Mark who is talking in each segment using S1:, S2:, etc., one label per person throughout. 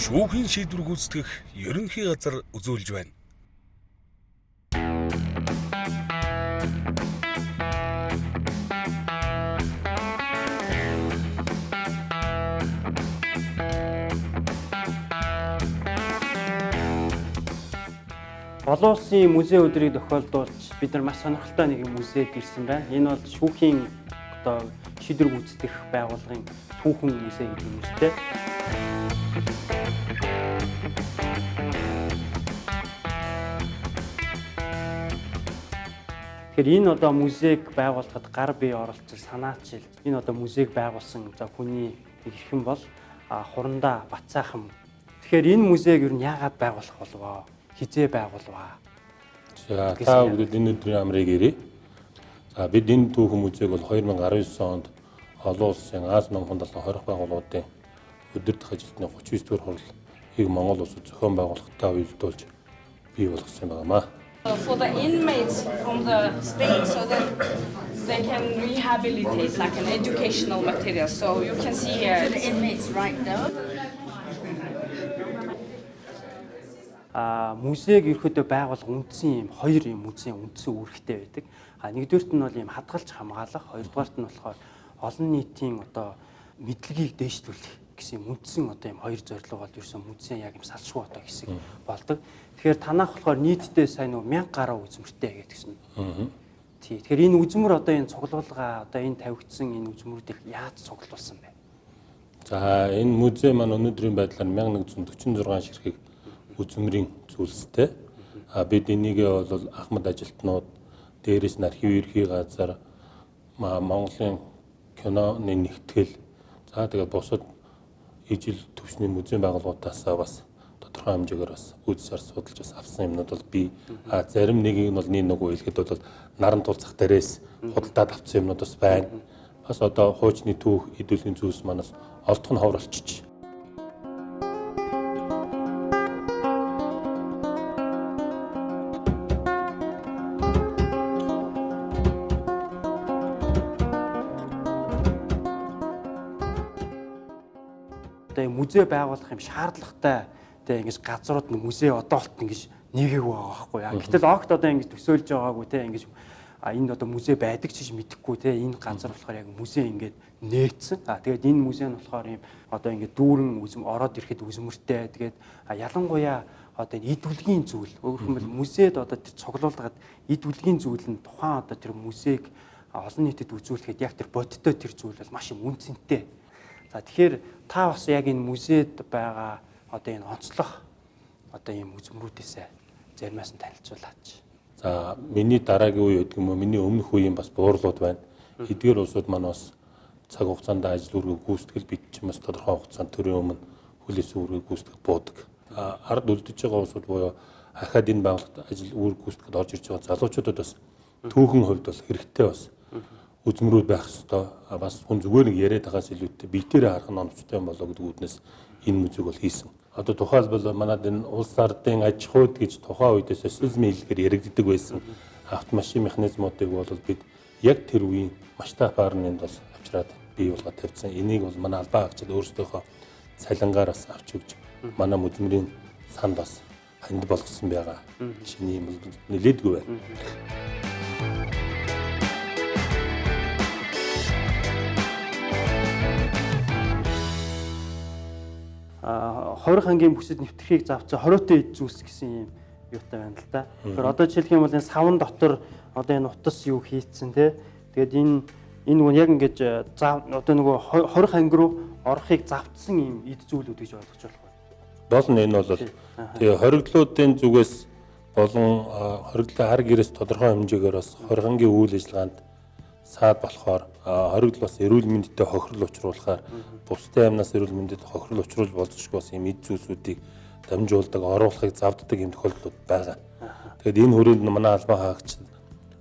S1: Шүүхийн шийдвэр гүйцэтгэх ерөнхий газар үзүүлж байна.
S2: Олон улсын музей өдрийг тохиолдуулж бид нар маш сонирхолтой нэг музейд ирсэн байна. Энэ бол шүүхийн шийдвэр гүйцэтгэх байгууллагын түүхэн музей гэдэг нэртэй. Тэгэхээр энэ музейг байгуулахад гар бие оролцож санаачилж энэ музейг байгуулсан хүний эрхэм бол Хурандаа Батцайхан. Тэгэхээр энэ музейг ер нь яагаад байгуулах болов? Хизээ байгуулваа.
S3: За та бүхэн энэ өдрийн амрыг ирээ. За бид энэ түүхэн музейг бол 2019 онд олон улсын Аз намхан 20 байгууллагуудын өдөртөх ажилтны 39 дугаар хурлыг Монгол улсад зохион байгуулалтаа уялдуулж бий болгосон байнамаа.
S4: For the inmates from the state so that they can rehabilitate like an educational material. So you can see here the inmates right now.
S2: Музейг ерөөдөө байгуулах үндсэн хоёр музейн үндсэн үүрэгтэй байдаг. Нэгдүгээрт нь бол хадгалж хамгаалах, хоёрдугаарт нь болохоор олон нийтийн мэдлэгийг дээшлүүлэх гэсэн үндсэн хоёр зорилго бол ерөөсөө музейн яг салшгүй хэсэг болдог. Тэгэхээр танах болохоор нийтдээ сайн 1000 гаруй үзмэртэй гэдгсэн. Тэгэхээр энэ үзмэр энэ цуглуулга энэ тавигдсан энэ үзмрүүдийг яаж цуглуулсан бэ?
S3: За энэ музей маань өнөөдрийн байдлаар 1146 ширхэг үзмэрийн зүйлстэй. Бид энийгээ бол Ахмад ажилтнууд, дээрээс нь архив ерхий газар, Монголын киноны нэгтгэл, за тэгээд бусад ижил төвчний музейн байгууллагуудаас бас тодорхой хэмжээгээр бас үзэж судалж бас авсан юмнууд бол бий. Зарим нэгийг нь бол нэг хэлэхэд бол наран тулцах дээрээс худалдаад авсан юмнууд бас байна. Бас хуучны түүх хэдүүлгийн зүйлс манаас олдох нь ховор олчиж.
S2: Музей байгуулах юм шаардлагатай ингэж газрууд нь музей одоолт ингэж нэгээг байгаа байхгүй. Гэтэл огт ингэж төсөөлж байгаагүй ингэж энд музей байдаг ч гэж мэдэхгүй энэ газар болохоор яг музей ингэж нээсэн. Тэгээд энэ музей нь болохоор ийм ингэж дүүрэн ороод ирэхэд үзмэртэй. Тэгээд ялангуяа эд бүлгийн зүйл. Өөрөөр хэлбэл музейд цуглуулгаад эд бүлгийн зүйл нь тухайн тэр музейг олон нийтэд үзүүлэхэд яг тэр бодиттой тэр зүйл бол маш юм үнцэнтэй. Тэгэхээр та бас яг энэ музейд байгаа энэ онцлог ийм үзмрүүдээсээ заримаас нь танилцуулаач.
S3: За миний дараагийн үе гэдэг юм уу, миний өмнөх үеийн бас буурлууд байна. Эдгээр улсууд маань бас цаг хугацаанд ажил үүргийг гүйцэтгэл бид ч бас тодорхой хугацаанд төрийн өмнө хөлөөс үүргийг гүйцэтгэж буудаг. Ард үлдэж байгаа улсууд буюу ахаад энэ байгууллагад ажил үүрэг гүйцэтгэхэд орж ирж байгаа залуучуудад бас түүхэн хувьд бол хэрэгтэй бас үзмрүүд байх ёстой. Бас хүн зүгээр нэг яриад байгаас илүүтэй биетээр харах нь оновчтой юм болоо гэдэг үүднээс энэ музейг бол хийсэн. Тухайлбал манад энэ улс ардын аж ахуйд гэж тухайн үед социализмын хэлээр яригддаг байсан автомашин механизмуудыг бол бид яг тэр үеийн масштабаар нь бас авчираад бий болгоод тавьсан. Энийг бол манай албан хаагчид өөрсдийнхөө цалингаар бас авч өгч манай үзмрийн санд бас ханд болгосон байгаа. Шиний юм бол нэлээдгүй байна.
S2: Хорих ангийн бүсэд нэвтрхийг завцсан хориотой эд зүйлс гэсэн юм юутай байна л да. Тэгэхээр жишээлх юм бол энэ савн дотор энэ утас юу хийцэн те. Тэгээд энэ яг ингэж хорих анги руу орохыг завцсан юм эд зүйлүүд гэж ойлгож болох байна.
S3: Болно энэ бол тэгээ хоригдлуудын зүгээс болон хоригдлын ар гэрээс тодорхой хэмжээгээр бас хорих ангийн үйл ажиллагаанд саад болохоор хоригдл бас эрүүл мэндэд хохирол учруулахаар бусдын амнаас эрүүл мэндэд хохирол учруулж болзошгүй бас юм эд зүйлсүүдийг дамжуулдаг, оруулахыг завддаг юм тохиолдлууд байгаа. Тэгээд энэ хүрээнд манай албан хаагчид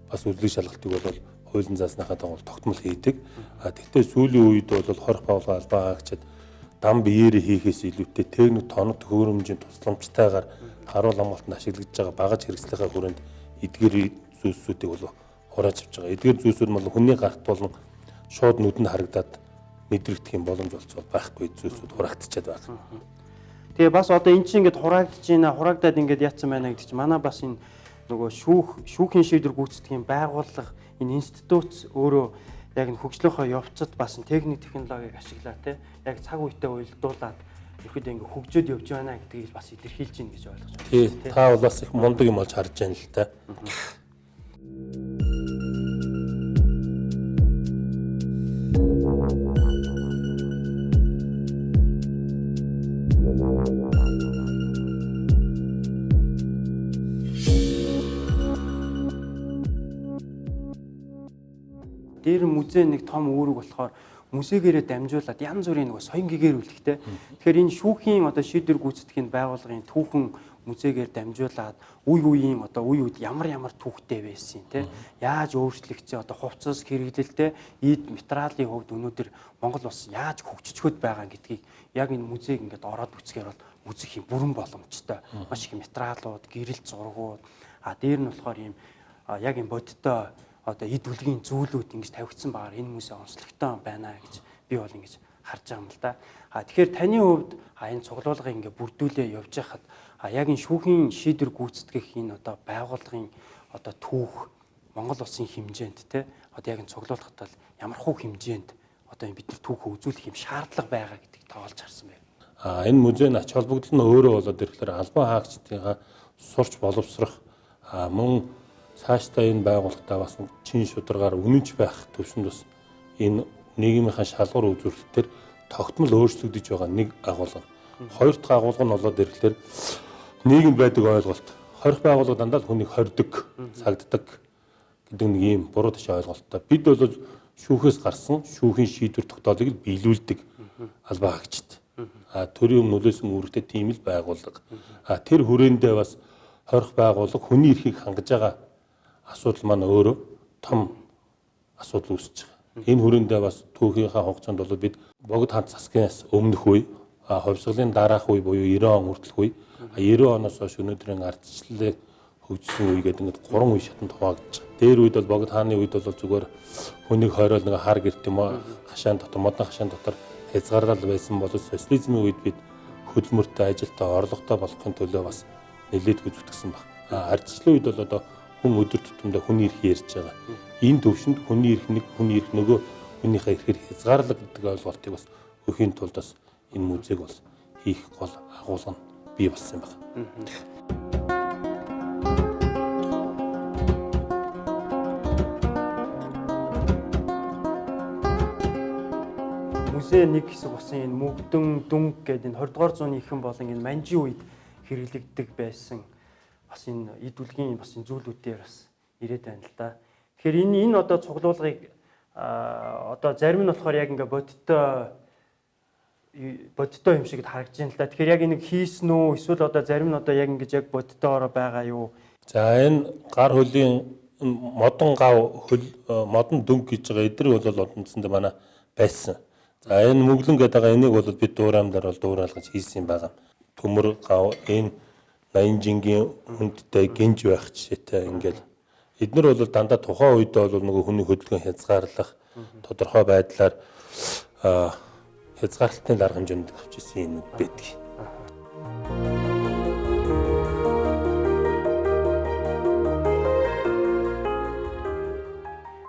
S3: бас үзлэг шалгалтыг бол хуулийн заасныхаа дагуу тогтмол хийдэг. Тэгвэл сүүлийн үед бол хорих байгууллага албан хаагчид дам биеэрээ хийхээс илүүтэй техник тоног төхөөрөмжийн тусламжтайгаар харуул амгалтанд ашиглаж байгаа багаж хэрэгслийнхаа хүрээнд эдгээр зүйлсүүдийг бол хурааж авч байгаа. Эдгээр зүйлсүүд бол хүний гарт болон шууд нүдэнд харагдаад мэдрэгдэх юм боломж болцвол байхгүй зүйлсүүд хураагдчихад байна.
S2: Тэгээ бас одоо эн чинь ингээд хураагдж байна, хураагдаад ингээд яатсан байна гэдэг чинь манай бас энэ нөгөө шүүхийн шийдвэр гүйцэтгэхийн байгууллага энэ институт өөрөө яг энэ хөгжлийнхөө явцад бас техник технологиг ашиглаа те яг цаг үетэй уялдуулаад ихэд ингээд хөгжөөд явж байна гэдгийг бас илэрхийлж байна гэж ойлгож байна.
S3: Тий, та бол бас их мундаг юм болж харж байна л та.
S2: Дээр музей нэг том үүрэг болохоор музейгээрээ дамжуулаад янз бүрийн нөгөө соён гэгэрүүлэхтэй. Тэгэхээр энэ шүүхийн одоо шийдвэр гүйцэтгэхийн байгууллагын түүхэн музейгээр дамжуулаад үе үеийн одоо үе үед ямар түүхтэй байсан те яаж өөрчлөгдсөн одоо хувцас хэрэглэлтэй эд материалын хувьд өнөөдөр Монгол улс яаж хөгжиж байгаа гэдгийг яг энэ музейг ингээд ороод үзэхээр бол үзэх юм бүрэн боломжтой. Маш их материалууд, гэрэл зургууд дээр нь болохоор ийм яг энэ бодиттой одоо эд үлгийн зүйлүүд ингэж тавигдсан багаар энэ музей онцлогтой байна гэж би бол ингэж харж байгаа юм л да. Тэгэхээр таны хувьд энэ цуглуулгыг ингэ бүрдүүлээ явж байхад яг энэ шүүхийн шийдвэр гүйцэтгэх энэ одоо байгууллагын одоо түүх Монгол улсын хэмжээнд те одоо яг энэ цуглуулгад бол ямар хуу хэмжээнд одоо энэ бид нар түүхөө үзүүлэх юм шаардлага байгаа гэдгийг тоолж харсан байна.
S3: Энэ музейн ач холбогдол нь өөрөө болоод ирэхээр албан хаагчдынхаа сурч боловсрох мөн цаашдаа энэ байгууллагатаа бас чин шударгаар үнэнч байх төвшөнд бас энэ нийгмийнхаа шалгуур үзүүлэлтээр тогтмол өөрчлөгдөж байгаа нэг агуулга. Хоёр дахь агуулга нь болоод ирэхээр нийгэм байдаг ойлголт. Хорих байгууллага дандаа л хүнийг хордог, цагддаг гэдэг нэг ийм буруу ташаа ойлголттой. Бид бол шүүхээс гарсан шүүхийн шийдвэр тогтоолыг л биелүүлдэг албан хаагчид. Төрийн өмнөөс үүрэгтэй тийм л байгууллага. Тэр хүрээндээ бас хорих байгууллага хүний эрхийг хангаж байгаа асуудал маань өөрөө том асуудал үүсэж байгаа. Энэ хүрээндээ бас түүхийнхаа хугацаанд бол бид богд хамт засгаас өмнөх үе, хувьсгалын дараах үе буюу 90 он хүртэлх үе, 90 оноос хойш өнөөдрийн ардчлалыг хөгжсөн үе гэдэг ингээд 3 үе шатанд хуваагдаж байгаа. Дээр үед бол богд хааны үед бол зүгээр хүнийг хойроол нэг хар гэрт юм уу хашаан дотор, модон хашаан дотор хязгаарлал байсан бол социализмын үед бид хөдөлмөртэй ажилтаа орлоготой болохын төлөө бас нэлээд хүзүүтгсэн баг. Ардчлалын үед бол одоо хүн өдөр тутамдаа хүний эрх ярьж байгаа. Энэ төвшөнд хүний эрх нөгөө хүнийхээ эрхээр хязгаарлаг гэдэг ойлголтыг бас өхийн тулд бас энэ музейг бол хийх гол агуулга нь бий болсон юм байна.
S2: Музей нэг хэсэг болсон энэ мөгдөн дүнг гэдэг энэ 20 дугаар зууны ихэнх болон энэ манжийн үед хэрэглэгддэг байсан бас энэ эд үлгийн бас энэ зүйлүүдээр бас ирээд байна л да. Тэгэхээр энэ одоо цуглуулгыг одоо зарим нь болохоор яг ингээ бодиттой юм шиг харагдаж байна л да. Тэгэхээр яг энийг хийсэн үү эсвэл одоо зарим нь одоо яг ингэж яг бодиттойгоор байгаа юу?
S3: За энэ гар хөлийн модон гав хөл модон дүнг гэж байгаа эдрэг бол одонцонд манай байсан. За энэ мөглөн гэдэг байгаа энийг бол бид дуурамдаар бол дуураалгаж хийсэн юм байна. Төмөр гав энэ 80 жингийн хүндтэй гинж байх жишээтэй ингээл эднэр бол дандаа тухайн үед бол нөгөө хүний хөдөлгөөн хязгаарлах тодорхой байдлаар хязгаарлалтын дарга хэмжээнд авч ирсэн юм байдаг.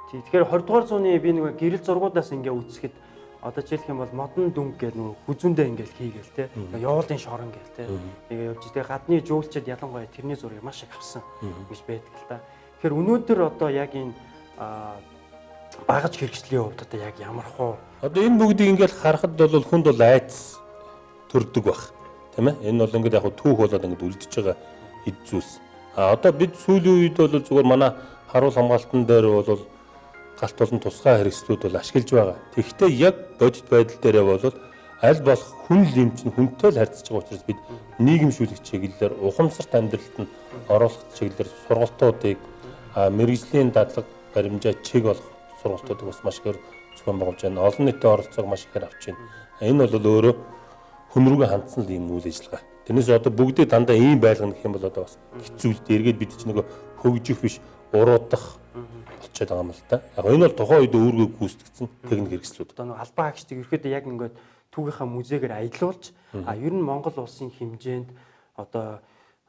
S2: Тэгэхээр 20 дугаар зууны би нэг гэрэл зургуудаас ингээ үзэхэд одоо жишээлх юм бол модон дүнг гэдэг нэг хүзүүндээ ингээл хийгээл те явуулын шорон гээл те ингээ явж тэгээ гадны жуулчид ялангуяа тэрний зургийг маш их авсан гэж байдаг л та. Тэгэхээр өнөөдөр одоо яг энэ багаж хэрэгслийн хувьд одоо яг ямар хуу
S3: одоо энэ бүгдийг ингээл харахад бол хүнд бол айц төрдөг баг тийм ээ энэ бол ингээд яг түүх болоод ингээд үлдчихэж байгаа эд зүйлс. Одоо бид сүүлийн үед бол зүгээр манай харуул хамгаалтан дээр бол галт болон тусгай хэрэгслүүд бол ашиглаж байгаа. Тэгэхдээ яг бодит байдал дээрээ бол аль болох хүн л юм чинь хүнтэй л харьцаж байгаа учраас бид нийгэмшүүлэх чиглэлээр ухамсарт амьдралд нь оруулах чиглэлээр сургалтуудыг мэрэгжлийн дадлаг баримжаа чиг болох сургалтуудыг бас маш ихээр зохион байгуулж байна. Олон нийтийн оролцоог маш ихээр авч байна. Энэ бол өөрөө хүн рүүгээ хандсан л юм үйл ажиллагаа. Тэрнээс одоо бүгдээ дандаа ийм байлгана гэх юм бол одоо бас хэцүү л дээ. Эргээд бид чинь нөгөө хөгжих биш уруудах болчиход байгаа юм л да. Яг энэ бол тухайн үед өөргөө гүйцэтгэсэн техник хэрэгслүүд.
S2: Одоо нэг албан хаагчдыг ерөөдөө яг ингээд түүгийнхаа музейгээр аялуулж ер нь Монгол улсын хэмжээнд одоо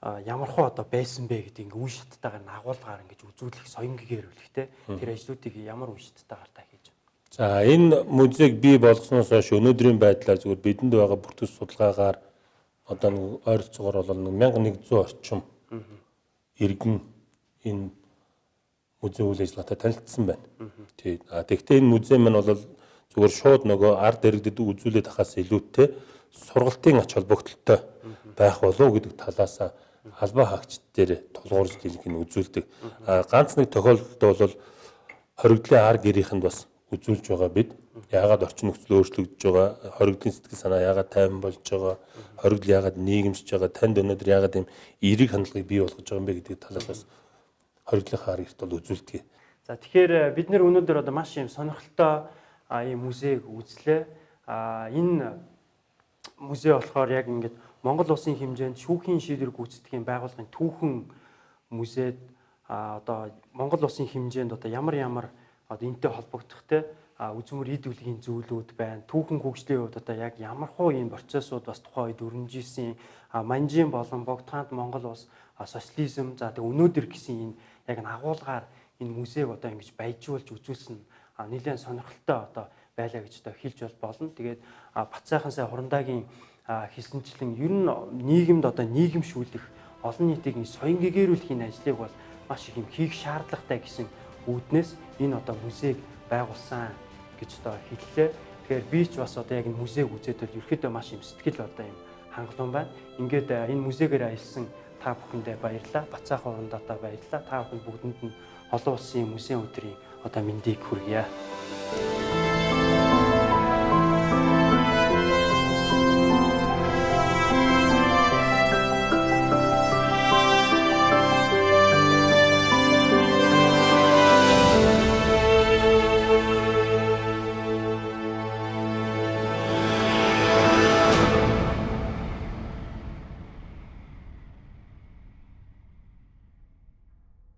S2: ямар хөө одоо байсан бэ гэдэг ингээ үе шаттайгаар агуулгаар ингэж үзүүлэх соён гэгэрүүлэх те тэр ажлуудыг ямар үе шаттайгаар та хийж байна.
S3: За энэ музейг бий болгосноос хойш өнөөдрийн байдлаар зүгээр бидэнд байгаа бүртгэс судалгаагаар одоо нэг ойролцоогоор бол 1100 орчим иргэн энэ музей үйл ажиллагаатай танилцсан байна. Тий. Тэгэхдээ энэ музей маань бол зүгээр шууд нөгөө ард иргэдэд үзүүлээд ахаас илүүтэй сургалтын ач холбогдолтой байх болов уу гэдэг талаас албан хаагчид дээр тулгуурж дэлгэн үзүүлдэг. Ганц нэг тохиолдолд бол хоригдлын ар гэрийнхэнд бас үзүүлж байгаа бид. Яагаад орчин нөхцөл өөрчлөгдөж байгаа, хоригдлын сэтгэл санаа яагаад тайван болж байгаа, хоригдл яагаад нийгэмшиж байгаа, танд өнөөдөр яагаад ийм эерэг хандлагыг бий болгож байгаа юм бэ гэдэг талаас бас хоригдлын ар гэрт бол үзүүлдэг.
S2: За тэгэхээр бид нэр өнөөдөр одоо маш юм сонирхолтой ийм музейг үзлээ. Энэ музей болохоор яг ингээд Монгол улсын хэмжээнд шүүхийн шийдвэр гүйцэтгэхийн байгууллагын түүхэн музейд одоо Монгол улсын хэмжээнд одоо ямар одоо энтэй холбогдохтой үзмөр эд үлгийн зүйлүүд байна. Түүхэн хөгжлийн хувьд одоо яг ямар хуу энэ процессууд бас тухайн үед өрнөжсэн манжийн болон богдхаант Монгол улс социализм за тэг өнөөдөр гэсэн энэ яг агуулгаар энэ музейг одоо ингэж баяжуулж үзүүлсэн нэлээд сонирхолтой одоо байлаа гэж одоо хэлж болно. Тэгээд Бат сайхан сая Хурандагийн хэлсэнчлэн ер нь нийгэмд одоо нийгэмшүүлэх олон нийтийн соён гэгэрүүлэхийн ажлыг бол маш их юм хийх шаардлагатай гэсэн үүднээс энэ одоо музейг байгуулсан гэж одоо хэллээ. Тэгэхээр би ч бас одоо яг энэ музейг үзээд бол ерөөхдөө маш юм сэтгэл одоо юм хангалуун байна. Ингээд энэ музейгээр аялсан та бүхэндээ баярлалаа. Бат сайхан Хурандаатай баярлалаа. Та бүхэн бүгдэнд нь олон улсын музей өдрийн одоо мэндийг хүргье.